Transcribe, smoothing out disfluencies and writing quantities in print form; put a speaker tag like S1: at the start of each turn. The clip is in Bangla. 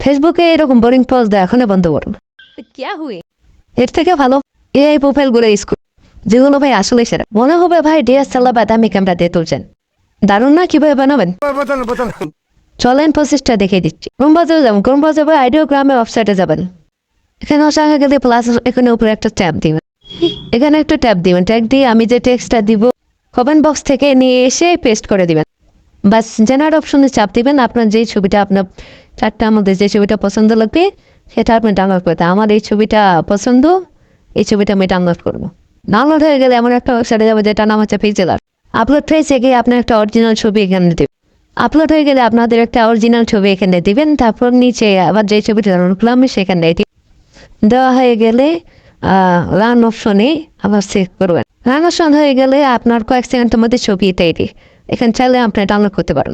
S1: ফেসবুকে এরকম বোরিং পোস্ট দেয় এখনই বন্ধ করুন। এর থেকে ভালো এআই প্রোফাইলগুলো স্কুল, যেগুলো ভাই আসলে সেরা মনে হবে ভাই ডিএসএলআর বা দামি ক্যামেরা দিয়ে তুলছেন। দারুণ না? কিভাবে বানাবেন চলেন প্রসেসটা দেখিয়ে দিচ্ছি। ক্রোমবাজারে যাবেন, ক্রোমবাজারে আইডিওগ্রামে ওয়েবসাইটে যাবেন। এখানে আসা গেলে প্লাস এখানে উপরে একটা ট্যাব দিবেন, এখানে একটা ট্যাব দিবেন। ট্যাগ দিয়ে আমি যে টেক্সটটা দিব কমেন্ট বক্স থেকে নিয়ে এসে পেস্ট করে দিবেন। বাস জেনারেট অপশনে চাপ দিবেন। আপনার যেই ছবিটা আপনার চারটার মধ্যে যে ছবিটা পছন্দ লাগবে সেটা আপনি ডাউনলোড করতে। আমার এই ছবিটা পছন্দ, এই ছবিটা আমি ডাউনলোড করবো। ডাউনলোড হয়ে গেলে এমন একটা ওয়েবসাইটে যাবে যেটা নাম হচ্ছে পিক্সেলার। আপলোড হয়েছে গিয়ে আপনার একটা অরিজিনাল ছবি এখানে দেবেন। আপলোড হয়ে গেলে আপনাদের একটা অরিজিনাল ছবি এখানে দিবেন। তারপর নিচে আবার যে ছবিটা ডাউনলোড করলাম সেখানে দেওয়া হয়ে গেলে রান অপশনে আবার চেক করবেন। রান অপশন হয়ে গেলে আপনার কয়েক সেকেন্ডের মধ্যে ছবি তৈরি। এখানে চাইলে আপনি ডাউনলোড করতে পারেন।